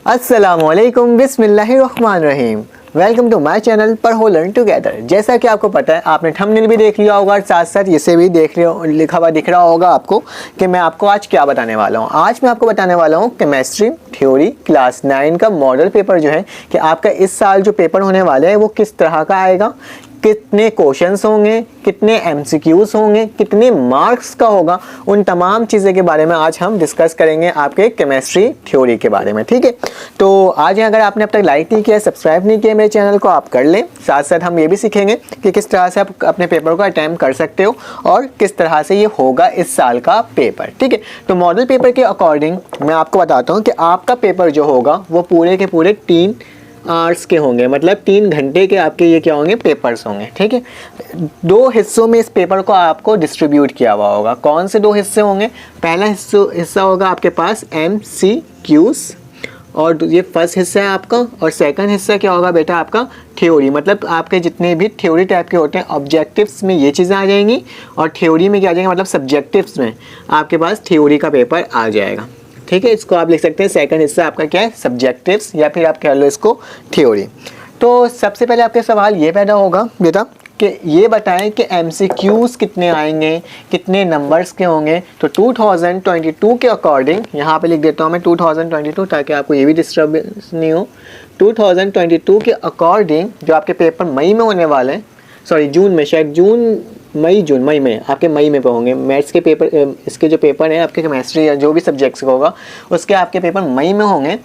अस्सलामुअलैकुम बिस्मिल्लाहिर्रहमानिर्रहीम। Welcome to my channel पढ़ो लर्न टुगेदर। जैसा कि आपको पता है, आपने थंबनेल भी देख लिया होगा और साथ साथ इसे भी देख लिया, लिखा हुआ दिख रहा होगा आपको कि मैं आपको आज क्या बताने वाला हूँ। आज मैं आपको बताने वाला हूँ केमिस्ट्री थ्योरी क्लास 9 का मॉडल पेपर जो है कि आपका इस साल जो पेपर होने वाले हैं वो किस तरह का आएगा, कितने क्वेश्चंस होंगे, कितने एमसीक्यूज होंगे, कितने मार्क्स का होगा, उन तमाम चीज़ें के बारे में आज हम डिस्कस करेंगे आपके केमिस्ट्री थ्योरी के बारे में। ठीक है, तो आज अगर आपने अब तक लाइक नहीं किया, सब्सक्राइब नहीं किया मेरे चैनल को, आप कर लें। साथ साथ हम ये भी सीखेंगे कि किस तरह से आप अपने पेपर को अटैम्प्ट कर सकते हो और किस तरह से ये होगा इस साल का पेपर। ठीक है, तो मॉडल पेपर के अकॉर्डिंग मैं आपको बताता हूँ कि आपका पेपर जो होगा वो पूरे के पूरे 3 आवर्स के होंगे, मतलब 3 घंटे के आपके ये क्या होंगे, पेपर्स होंगे। ठीक है, 2 हिस्सों में इस पेपर को आपको डिस्ट्रीब्यूट किया हुआ होगा। कौन से 2 हिस्से होंगे? पहला हिस्सा होगा आपके पास MCQs और ये फर्स्ट हिस्सा है आपका, और सेकंड हिस्सा क्या होगा बेटा आपका थ्योरी, मतलब आपके जितने भी थ्योरी टाइप के होते हैं ऑब्जेक्टिव्स में ये चीज़ें आ जाएंगी और थ्योरी में क्या आ जाएंगे, मतलब सब्जेक्टिव्स में आपके पास थ्योरी का पेपर आ जाएगा। ठीक है, इसको आप लिख सकते हैं सेकंड हिस्सा आपका क्या है, सब्जेक्टिव्स, या फिर आप कह लो इसको थ्योरी। तो सबसे पहले आपके सवाल ये पैदा होगा बेटा कि ये बताएं कि MCQs कितने आएंगे, कितने नंबर्स के होंगे। तो 2022 के अकॉर्डिंग यहाँ पे लिख देता हूँ मैं 2022, ताकि आपको ये भी डिस्टर्बेंस नहीं हो। 2022 के अकॉर्डिंग जो आपके पेपर मई में होने वाले हैं, सॉरी जून में, शायद मई में आपके मई में होंगे मैथ्स के पेपर, इसके जो पेपर हैं आपके केमिस्ट्री या जो भी सब्जेक्ट्स का होगा उसके आपके पेपर मई में होंगे।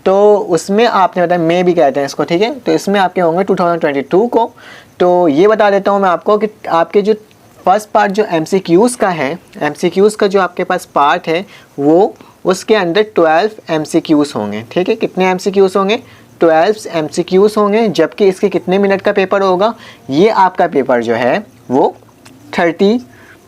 तो उसमें आपने बताया, मई भी कहते हैं इसको, ठीक है, तो इसमें आपके होंगे 2022 को। तो ये बता देता हूँ मैं आपको कि आपके जो फर्स्ट पार्ट जो MCQs का है, MCQs का जो आपके पास पार्ट है वो उसके अंदर 12 MCQs होंगे। ठीक है, कितने MCQs होंगे? 12 MCQs होंगे। जबकि इसके कितने मिनट का पेपर होगा? ये आपका पेपर जो है वो 30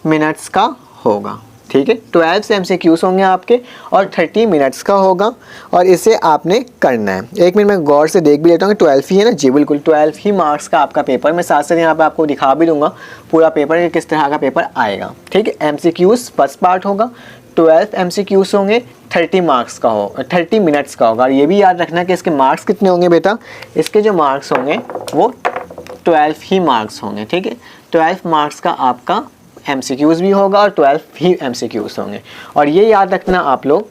मिनट्स का होगा। ठीक है, 12 MCQs होंगे आपके और 30 मिनट्स का होगा और इसे आपने करना है। एक मिनट मैं गौर से देख भी लेता हूँ, 12 ही है ना? जी बिल्कुल, 12 ही मार्क्स का आपका पेपर। मैं साथ साथ यहाँ पे आपको दिखा भी दूंगा पूरा पेपर कि किस तरह का पेपर आएगा। ठीक है, MCQs फर्स्ट पार्ट होगा, 12 MCQs होंगे, 30 मार्क्स का हो, 30 मिनट्स का होगा। और ये भी याद रखना कि इसके मार्क्स कितने होंगे बेटा, इसके जो मार्क्स होंगे वो 12 ही मार्क्स होंगे। ठीक है, 12 मार्क्स का आपका MCQs भी होगा और 12 ही MCQs होंगे। और ये याद रखना आप लोग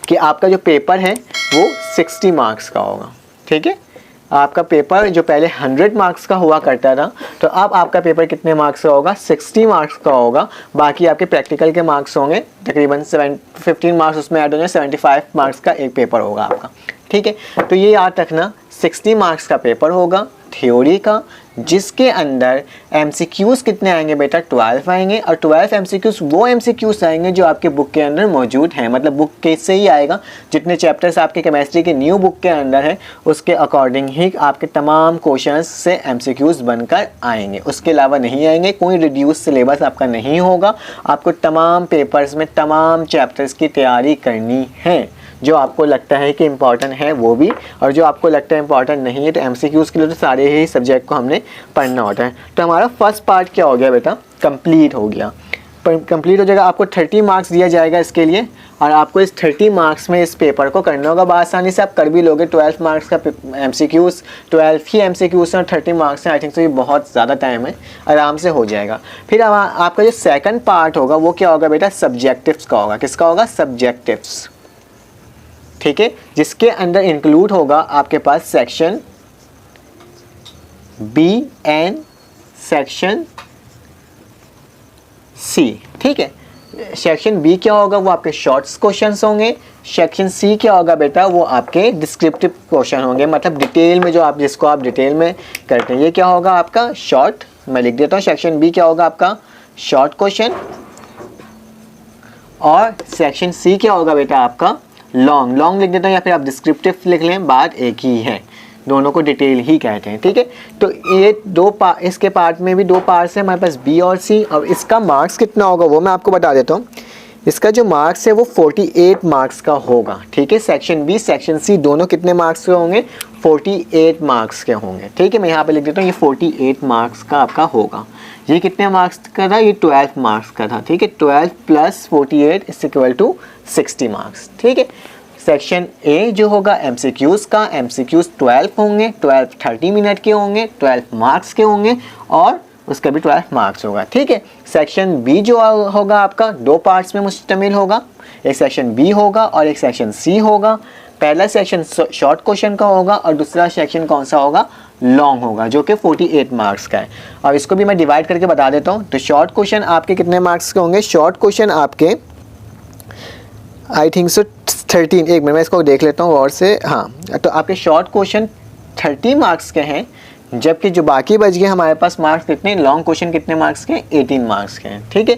कि आपका जो पेपर है वो 60 मार्क्स का होगा। ठीक है, आपका पेपर जो पहले 100 मार्क्स का हुआ करता था, तो अब आपका पेपर कितने मार्क्स का होगा? 60 मार्क्स का होगा। बाकी आपके प्रैक्टिकल के मार्क्स होंगे तकरीबन 15 मार्क्स उसमें ऐड होंगे, 75 मार्क्स का एक पेपर होगा आपका। ठीक है, तो ये याद रखना 60 मार्क्स का पेपर होगा थ्योरी का, जिसके अंदर MCQs कितने आएंगे बेटा? 12 आएंगे। और 12 MCQs वो MCQs आएंगे जो आपके बुक के अंदर मौजूद हैं, मतलब बुक के से ही आएगा। जितने चैप्टर्स आपके केमिस्ट्री के न्यू बुक के अंदर है उसके अकॉर्डिंग ही आपके तमाम क्वेश्चंस से MCQs बनकर आएंगे, उसके अलावा नहीं आएंगे। कोई रिड्यूस सिलेबस आपका नहीं होगा। आपको तमाम पेपर्स में तमाम चैप्टर्स की तैयारी करनी है, जो आपको लगता है कि इम्पॉर्टेंट है वो भी, और जो आपको लगता है इम्पॉर्टेंट नहीं है तो MCQs के लिए तो सारे ही सब्जेक्ट को हमने पढ़ना होता है। तो हमारा फर्स्ट पार्ट क्या हो गया बेटा? कंप्लीट हो गया। कंप्लीट हो जाएगा। आपको 30 मार्क्स दिया जाएगा इसके लिए और आपको इस 30 मार्क्स में इस पेपर को करना होगा। आसानी से आप कर भी लोगे। 12 मार्क्स का MCQs, 12 ही MCQs और 30 मार्क्स हैं। आई थिंक तो ये बहुत ज़्यादा टाइम है, आराम से हो जाएगा। फिर आपका जो सेकंड पार्ट होगा वो क्या होगा बेटा? सब्जेक्टिव्स का होगा। किसका होगा? सब्जेक्टिव्स। ठीक है, जिसके अंदर इंक्लूड होगा आपके पास section B and section C। ठीक है, सेक्शन B क्या होगा? वो आपके शॉर्ट्स क्वेश्चंस होंगे। सेक्शन C क्या होगा बेटा? वो आपके डिस्क्रिप्टिव क्वेश्चन होंगे, मतलब डिटेल में जो आप जिसको आप डिटेल में करते हैं। ये क्या होगा आपका? शॉर्ट। मैं लिख देता हूँ, सेक्शन B क्या होगा आपका? Short question. और सेक्शन C क्या होगा बेटा आपका? लॉन्ग। लॉन्ग लिख देता हूँ या फिर आप डिस्क्रिप्टिव लिख लें, बात एक ही है, दोनों को डिटेल ही कहते हैं। ठीक है, तो ये इसके पार्ट में भी 2 पार्ट्स हैं हमारे पास, B और C। और इसका मार्क्स कितना होगा वो मैं आपको बता देता हूँ। इसका जो मार्क्स है वो 48 मार्क्स का होगा। ठीक है, सेक्शन B सेक्शन C दोनों कितने मार्क्स के होंगे? 48 मार्क्स के होंगे। ठीक है, मैं यहाँ पे लिख देता हूँ ये 48 मार्क्स का आपका होगा। ये कितने मार्क्स का था? ये 12 मार्क्स का था। ठीक है, 12 + 48 = 60 मार्क्स। ठीक है, सेक्शन ए जो होगा एमसीक्यूज़ का, एमसीक्यूज़ 12 होंगे, 12 30 मिनट के होंगे, 12 मार्क्स के होंगे और उसका भी 12 मार्क्स होगा। ठीक है। सेक्शन बी जो होगा आपका 2 पार्ट्स में मुश्तमिल होगा, एक सेक्शन बी होगा और एक सेक्शन सी होगा। पहला सेक्शन शॉर्ट क्वेश्चन का होगा और दूसरा सेक्शन कौन सा होगा, लॉन्ग होगा, जो कि 48 मार्क्स का है। अब इसको भी मैं डिवाइड करके बता देता हूँ। तो शॉर्ट क्वेश्चन आपके कितने मार्क्स के होंगे, शॉर्ट क्वेश्चन आपके आई थिंक सो 13, एक मिनट मैं इसको देख लेता हूँ और से, हाँ, तो आपके शॉर्ट क्वेश्चन 30 मार्क्स के हैं, जबकि जो बाकी बच गए हमारे पास मार्क्स कितने, लॉन्ग क्वेश्चन कितने मार्क्स के, 18 मार्क्स के हैं। ठीक है।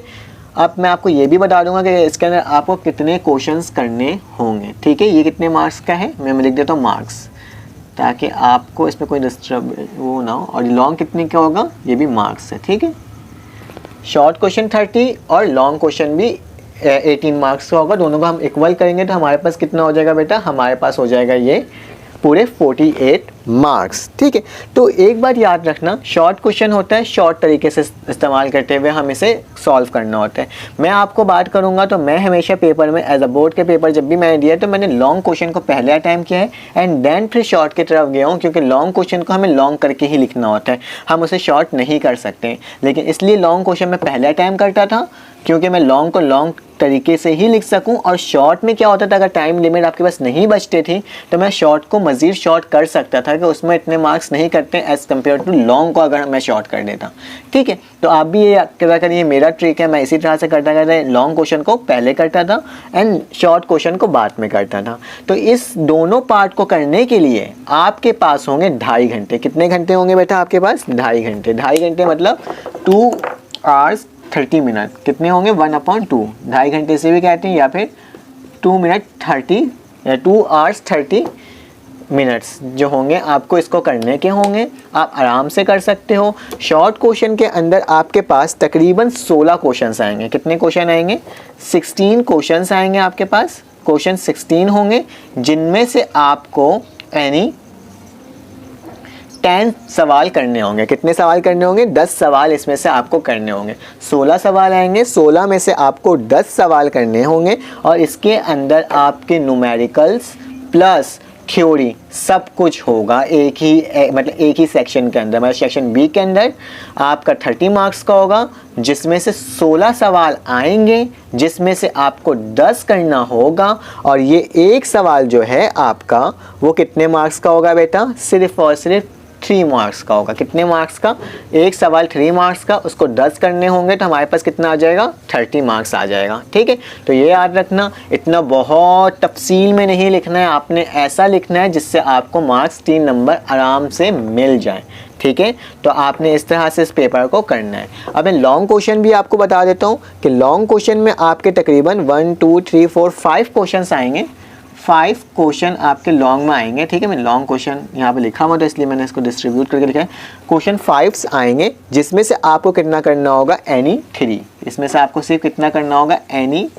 अब मैं आपको ये भी बता दूंगा कि इसके अंदर आपको कितने क्वेश्चंस करने होंगे। ठीक है। ये कितने मार्क्स का है, मैं लिख देता हूँ मार्क्स, ताकि आपको इसमें कोई डिस्टर्ब वो ना हो। और लॉन्ग कितने का होगा, ये भी मार्क्स है। ठीक है। शॉर्ट क्वेश्चन 30 और लॉन्ग क्वेश्चन भी 18 मार्क्स का होगा। दोनों को हम इक्वल करेंगे तो हमारे पास कितना हो जाएगा बेटा, हमारे पास हो जाएगा ये पूरे 48 मार्क्स। ठीक है। तो एक बात याद रखना, शॉर्ट क्वेश्चन होता है, शॉर्ट तरीके से इस्तेमाल करते हुए हम इसे सॉल्व करना होता है। मैं आपको बात करूंगा तो मैं हमेशा पेपर में एज अ बोर्ड के पेपर जब भी मैंने दिया तो मैंने लॉन्ग क्वेश्चन को पहले अटैम्प्ट किया है एंड देन फिर शॉर्ट की तरफ गया हूँ, क्योंकि लॉन्ग क्वेश्चन को हमें लॉन्ग करके ही लिखना होता है, हम उसे शॉर्ट नहीं कर सकते। लेकिन इसलिए लॉन्ग क्वेश्चन मैं पहले अटैम्प्ट करता था क्योंकि मैं लॉन्ग को लॉन्ग तरीके से ही लिख सकूं। और शॉर्ट में क्या होता था, अगर टाइम लिमिट आपके पास नहीं बचते थी तो मैं शॉर्ट को मज़ीद शॉर्ट कर सकता था कि उसमें इतने मार्क्स नहीं करते एज़ कम्पेयर टू लॉन्ग को अगर मैं शॉर्ट कर देता। ठीक है। तो आप भी ये क्या करिए, मेरा ट्रिक है, मैं इसी तरह से करता लॉन्ग क्वेश्चन को पहले करता था एंड शॉर्ट क्वेश्चन को बाद में करता था। तो इस दोनों पार्ट को करने के लिए आपके पास होंगे 2.5 घंटे। कितने घंटे होंगे बेटा आपके पास, 2.5 घंटे। 2.5 घंटे मतलब 2 आवर्स 30 मिनट, कितने होंगे 1/2, 2.5 घंटे से भी कहते हैं, या फिर 2 मिनट 30 या 2 आवर्स 30 मिनट्स जो होंगे आपको इसको करने के होंगे। आप आराम से कर सकते हो। शॉर्ट क्वेश्चन के अंदर आपके पास तकरीबन 16 क्वेश्चंस आएंगे। कितने क्वेश्चन आएंगे, 16 क्वेश्चंस आएंगे आपके पास। क्वेश्चन 16 होंगे जिनमें से आपको 10 सवाल करने होंगे। कितने सवाल करने होंगे, 10 सवाल इसमें से आपको करने होंगे। 16 सवाल आएंगे, 16 में से आपको 10 सवाल करने होंगे और इसके अंदर आपके न्यूमेरिकल्स प्लस थ्योरी सब कुछ होगा एक ही सेक्शन के अंदर। मतलब सेक्शन बी के अंदर आपका 30 मार्क्स का होगा, जिसमें से 16 सवाल आएंगे, जिसमें से आपको 10 करना होगा। और ये एक सवाल जो है आपका वो कितने मार्क्स का होगा बेटा, सिर्फ और सिर्फ 3 मार्क्स का होगा। कितने मार्क्स का, एक सवाल 3 मार्क्स का, उसको 10 करने होंगे तो हमारे पास कितना आ जाएगा, 30 मार्क्स आ जाएगा। ठीक है। तो ये याद रखना, इतना बहुत तफसील में नहीं लिखना है, आपने ऐसा लिखना है जिससे आपको मार्क्स 3 नंबर आराम से मिल जाए। ठीक है। तो आपने इस तरह से इस पेपर को करना है। अब मैं लॉन्ग क्वेश्चन भी आपको बता देता हूँ कि लॉन्ग क्वेश्चन में आपके तकरीबन 1 2 3 4 5 क्वेश्चन आएंगे। 5 क्वेश्चन आपके लॉन्ग में आएंगे। ठीक है। मैं लॉन्ग क्वेश्चन यहाँ पे लिखा हुआ तो इसलिए मैंने इसको डिस्ट्रीब्यूट करके लिखा है। क्वेश्चन 5 आएंगे जिसमें से आपको कितना करना होगा, एनी 3। इसमें से आपको सिर्फ कितना करना होगा, एनी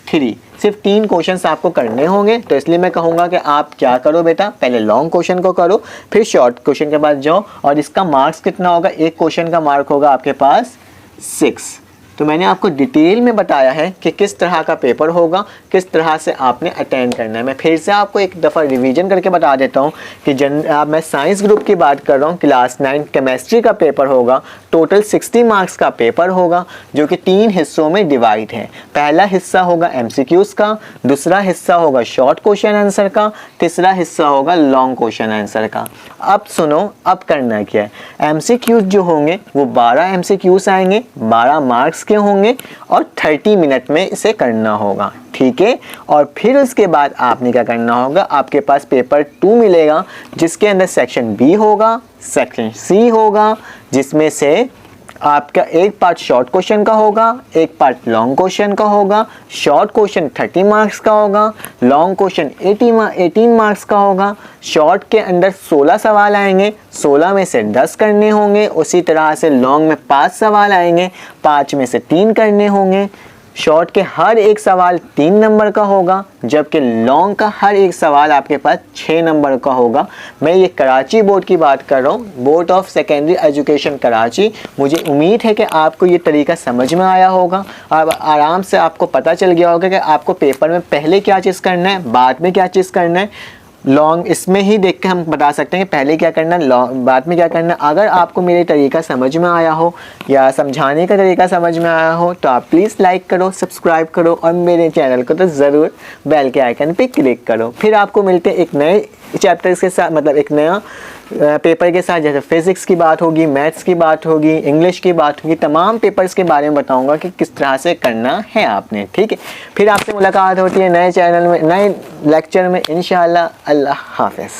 3। सिर्फ 3 क्वेश्चंस आपको करने होंगे। तो इसलिए मैं कहूँगा कि आप क्या करो बेटा, पहले लॉन्ग क्वेश्चन को करो, फिर शॉर्ट क्वेश्चन के बाद जाओ। और इसका मार्क्स कितना होगा, एक क्वेश्चन का मार्क होगा आपके पास 6। तो मैंने आपको डिटेल में बताया है कि किस तरह का पेपर होगा, किस तरह से आपने अटेंड करना है। मैं फिर से आपको एक दफ़ा रिवीजन करके बता देता हूँ कि मैं साइंस ग्रुप की बात कर रहा हूँ। क्लास 9 केमिस्ट्री का पेपर होगा, टोटल 60 मार्क्स का पेपर होगा, जो कि 3 हिस्सों में डिवाइड है। पहला हिस्सा होगा एमसीक्यूज़ का, दूसरा हिस्सा होगा शॉर्ट क्वेश्चन आंसर का, तीसरा हिस्सा होगा लॉन्ग क्वेश्चन आंसर का। अब सुनो, अब करना क्या है, एमसीक्यूज़ जो होंगे वो 12 एमसीक्यूज़ आएंगे, 12 मार्क्स के होंगे और 30 मिनट में इसे करना होगा। ठीक है। और फिर उसके बाद आपने क्या करना होगा, आपके पास पेपर 2 मिलेगा जिसके अंदर सेक्शन बी होगा, सेक्शन सी होगा, जिसमें से आपका एक पार्ट शॉर्ट क्वेश्चन का होगा, एक पार्ट लॉन्ग क्वेश्चन का होगा। शॉर्ट क्वेश्चन 30 मार्क्स का होगा, लॉन्ग क्वेश्चन 18 मार्क्स का होगा। शॉर्ट के अंदर 16 सवाल आएंगे, 16 में से 10 करने होंगे। उसी तरह से लॉन्ग में 5 सवाल आएंगे, 5 में से 3 करने होंगे। शॉर्ट के हर एक सवाल 3 नंबर का होगा, जबकि लॉन्ग का हर एक सवाल आपके पास 6 नंबर का होगा। मैं ये कराची बोर्ड की बात कर रहा हूँ, board of secondary education Karachi. मुझे उम्मीद है कि आपको ये तरीका समझ में आया होगा। अब आराम से आपको पता चल गया होगा कि आपको पेपर में पहले क्या चीज़ करना है, बाद में क्या चीज़ करना है। लॉन्ग इसमें ही देख के हम बता सकते हैं कि पहले क्या करना है, लॉन्ग बाद में क्या करना है। अगर आपको मेरे तरीका समझ में आया हो या समझाने का तरीका समझ में आया हो तो आप प्लीज़ लाइक करो, सब्सक्राइब करो और मेरे चैनल को तो ज़रूर बेल के आइकन पे क्लिक करो। फिर आपको मिलते हैं एक नए चैप्टर्स के साथ, मतलब एक नया पेपर के साथ। जैसे फिज़िक्स की बात होगी, मैथ्स की बात होगी, इंग्लिश की बात होगी, तमाम पेपर्स के बारे में बताऊंगा कि किस तरह से करना है आपने। ठीक है, फिर आपसे मुलाकात होती है नए चैनल में, नए लेक्चर में इंशाअल्लाह। अल्लाह हाफ़िज़।